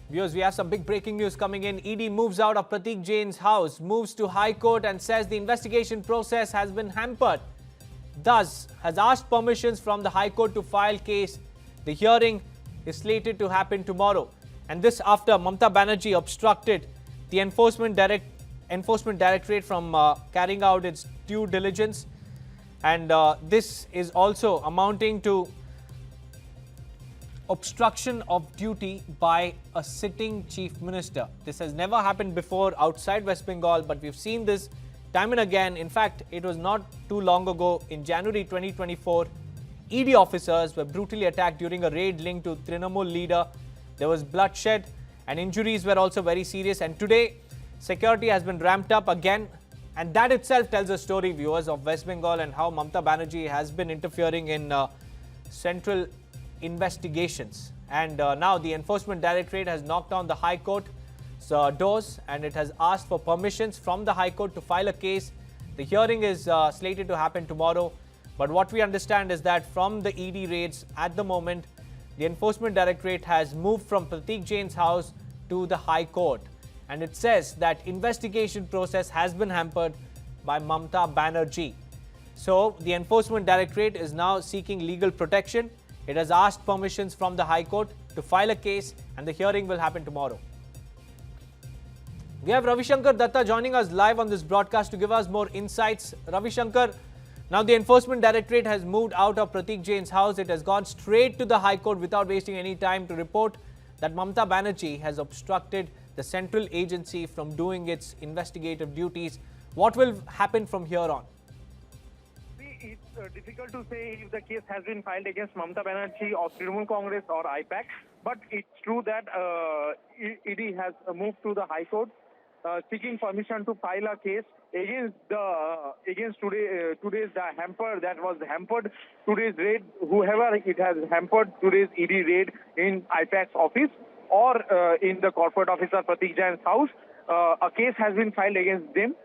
Viewers, we have some big breaking news coming in. ED moves out of Pratik Jain's house, moves to High Court and says the investigation process has been hampered. Thus, has asked permissions from the High Court to file case. The hearing is slated to happen tomorrow. And this after Mamata Banerjee obstructed the Enforcement Directorate from carrying out its due diligence. And this is also amounting to obstruction of duty by a sitting chief minister. This has never happened before outside West Bengal, but we've seen this time and again. In fact, it was not too long ago in January 2024, ED officers were brutally attacked during a raid linked to Trinamool leader. There was bloodshed and injuries were also very serious. And today, security has been ramped up again. And that itself tells a story, viewers, of West Bengal and how Mamata Banerjee has been interfering in central investigations. And now the Enforcement Directorate has knocked on the High Court's doors and it has asked for permissions from the High Court to file a case. The hearing is slated to happen tomorrow. But what we understand is that from the ED raids at the moment, the Enforcement Directorate has moved from Pratik Jain's house to the High Court. And it says that investigation process has been hampered by Mamata Banerjee. So the Enforcement Directorate is now seeking legal protection. It has asked permissions from the High Court to file a case and the hearing will happen tomorrow. We have Ravi Shankar Datta joining us live on this broadcast to give us more insights. Ravi Shankar, now the Enforcement Directorate has moved out of Pratik Jain's house. It has gone straight to the High Court without wasting any time to report that Mamata Banerjee has obstructed the central agency from doing its investigative duties. What will happen from here on? It's difficult to say if the case has been filed against Mamata Banerjee of Trinamool Congress or I-PAC, but it's true that ED has moved to the High Court seeking permission to file a case against today's hamper that was hampered today's raid, whoever it has hampered today's ED raid in I-PAC's office or in the corporate officer Pratik Jain's house. A case has been filed against them,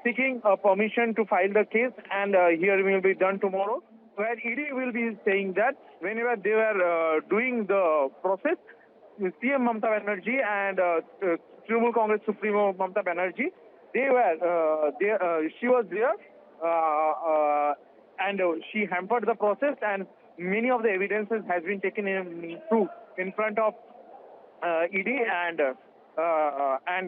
seeking permission to file the case, and hearing will be done tomorrow, where ED will be saying that whenever they were doing the process, CM Mamata Banerjee and Trinamool Congress Supremo Mamata Banerjee, she was there and she hampered the process, and many of the evidences has been taken in front of ED and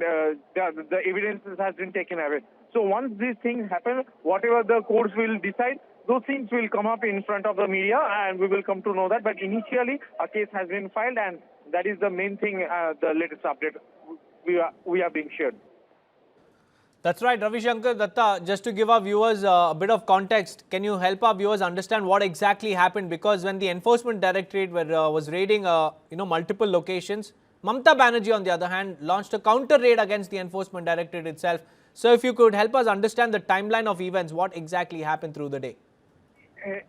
the evidences has been taken away. So once these things happen, whatever the courts will decide, those things will come up in front of the media and we will come to know that. But initially, a case has been filed and that is the main thing, the latest update we are being shared. That's right, Ravi Shankar Datta. Just to give our viewers a bit of context, can you help our viewers understand what exactly happened? Because when the Enforcement Directorate was raiding multiple locations, Mamata Banerjee, on the other hand, launched a counter raid against the Enforcement Directorate itself. So if you could help us understand the timeline of events, what exactly happened through the day?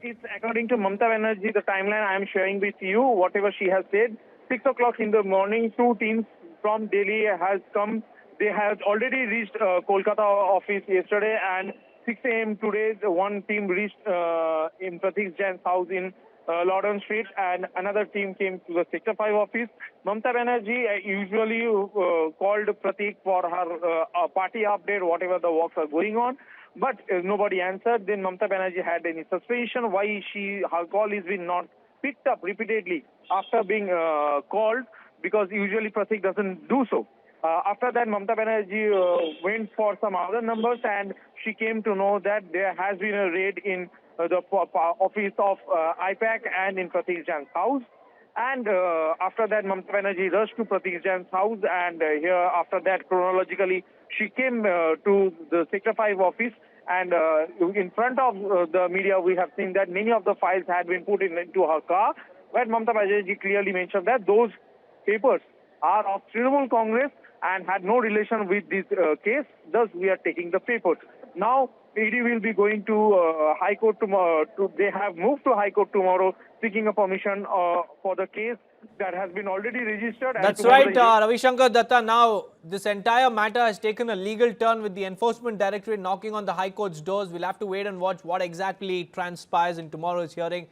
It's according to Mamata Banerjee, the timeline I am sharing with you, whatever she has said. 6 o'clock in the morning, 2 teams from Delhi has come. They have already reached Kolkata office yesterday, and 6 a.m. today, one team reached in Pratik Jain's house in Lawrence Street, and another team came to the Sector 5 office. Mamata Banerjee usually called Pratik for her party update, whatever the works are going on, but nobody answered. Then Mamata Banerjee had any suspicion why her call is being not picked up repeatedly after being called, because usually Pratik doesn't do so. After that, Mamata Banerjee went for some other numbers and she came to know that there has been a raid in the office of I-PAC and in Pratik Jain's house. And after that, Mamata Banerjee rushed to Pratik Jain's house, and here after that, chronologically, she came to the Sector 5 office, and in front of the media, we have seen that many of the files had been put into her car, where Mamata Banerjee clearly mentioned that those papers are of Trinamool Congress and had no relation with this case. Thus, we are taking the papers. Now, ED will be going to High Court tomorrow. They have moved to High Court tomorrow, seeking a permission for the case that has been already registered. That's right, Ravi Shankar Datta. Now, this entire matter has taken a legal turn with the Enforcement Directorate knocking on the High Court's doors. We'll have to wait and watch what exactly transpires in tomorrow's hearing.